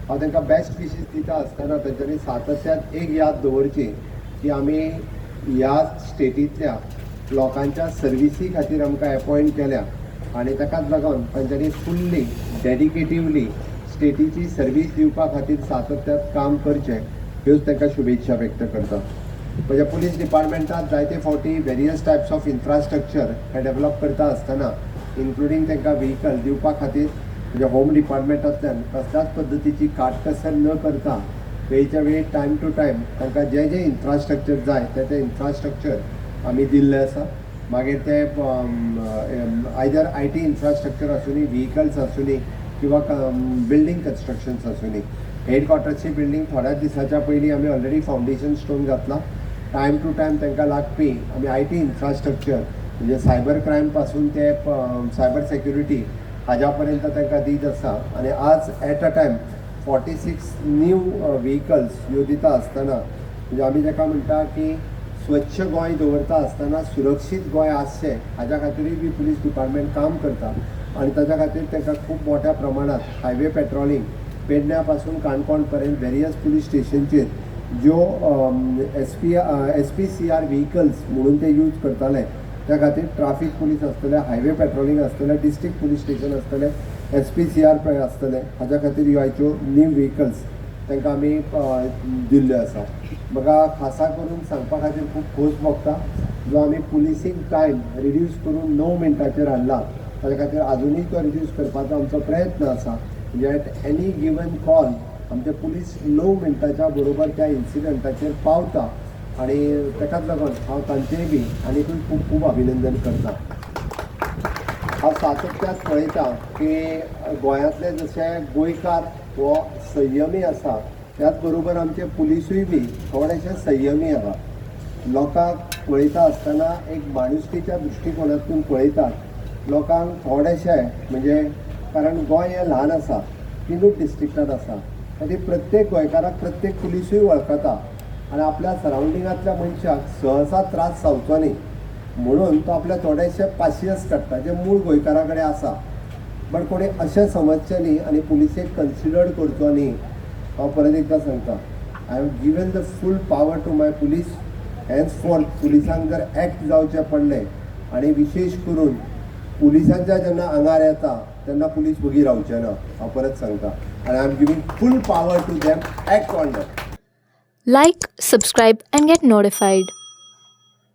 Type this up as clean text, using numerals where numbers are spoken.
हांव तांकां best wishes दिता आसतना तांच्यांनी सातत्यान एक याद दवरची की आमी ह्या स्टेटींतल्या लोकांच्या सर्विसी खातीर आमकां अपॉयंट केल्या आनी ताकाच लागून तांच्यांनी फुल्ली डेडिकेटिवली स्टेटीची सर्वीस दिवपा खातीर सातत्यान काम करचें ह्योच तांकां शुभेच्छा व्यक्त करता. म्हणजे पुलीस डिपार्टमेंटात जायते फावटी वेरियस टायप्स ऑफ इन्फ्रास्ट्रक्चर हे डेव्हलप करता आसतना इन्क्लुडींग तांकां व्हेहिकल दिवपा खातीर म्हणजे होम डिपार्टमेंटांतल्यान कसल्याच पद्दतीची काटकसर न करता वेळच्या वेळी टायम टू टायम तांकां जे जे इन्फ्रास्ट्रक्चर जाय ते इन्फ्रास्ट्रक्चर आमी दिल्ले आसा. मागीर ते आयदर IT इन्फ्रास्ट्रक्चर आसूनी, व्हेहिकल्स आसूनी किंवा बिल्डींग कन्स्ट्रक्शन्स आसूनी. हेडक्वॉर्टर्सची बिल्डींग थोड्याच दिसाच्या पयलीं आमी ऑलरेडी फावंडेशन स्टोन घातला. टायम टू टायम तांकां लागपी आमी IT इन्फ्रास्ट्रक्चर म्हणजे सायबर क्रायम पासून ते सायबर सेक्युरिटी हाज्या पर्यंत तांकां दीत आसा. आनी आज एट अ टायम 46 न्यू व्हेहिकल्स ह्यो दिता आसतना म्हणजे आमी ताका म्हणटा की स्वच्छ गोंय दवरता आसतना सुरक्षीत गोंय आसचें हाज्या खातीरूय बी पुलीस डिपार्टमेंट काम करता. आनी ताच्या खातीर तांकां खूब मोठ्या प्रमाणात हायवे पेट्रोलिंग पेडण्या पासून काणकोण पर्यंत वेरियस पुलीस स्टेशनचेर ज्यो SPCR व्हेहिकल्स म्हणून ते यूज करताले त्या खातीर ट्राफीक पुलीस आसतले, हायवे पेट्रोलिंग आसतले, डिस्ट्रिक्ट पुलीस स्टेशन आसतले, SPCR आसतले. हाज्या खातीर ह्यो न्यू व्हेहिकल्स तांकां आमी दिल्ले आसा. म्हाका खासा करून सांगपा खातीर खूब खोस भोगता जो आमी पुलिसींग टायम रिड्यूस करून 9 मिनटाचेर हाडला. ताच्या खातीर आजुनूय तो रिड्यूस करपाचो आमचो प्रयत्न आसा. म्हणजे एट एनी गिवन कॉल आमचे पुलीस 9 मिनटाच्या बरोबर त्या इन्सिडंटाचेर पावता आनी ताकाच लागून हांव तांचेय बी आनीकूय खूब खूब अभिनंदन करता. हांव सातत्यान पळयता की गोंयांतले जशे गोंयकार हो संयमी आसा त्याच बरोबर आमचे पुलिसूय बी थोडेशे संयमी आसा. लोकांक पळयता आसतना एक माणुसकीच्या दृश्टिकोनातून पळयतात. लोकांक थोडेशे म्हणजे कारण गोंय हें ल्हान आसा, 3 डिस्ट्रिक्टांत आसा. आनी प्रत्येक गोंयकाराक प्रत्येक पुलिसूय वळखता आनी आपल्या सरावंडिंगांतल्या मनशाक सहसा त्रास जावचो न्ही म्हणून तो आपले थोडेशे पाशियस काडटा जे मूळ गोंयकारा कडेन आसा. बट कोणी अशें समजचें न्ही आनी पुलिसेक कन्सिडर्ड करचो न्ही. हांव परत एकदां सांगता, I have given the full power to my police. Henceforth पुलिसांक जर एक्ट जावचें पडलें आनी विशेश करून पुलिसांच्या जेन्ना आंगार येता तेन्ना पुलीस वगी रावचे ना. हांव परत सांगता आनी I am giving full power to them act on that. Like, subscribe and get notified.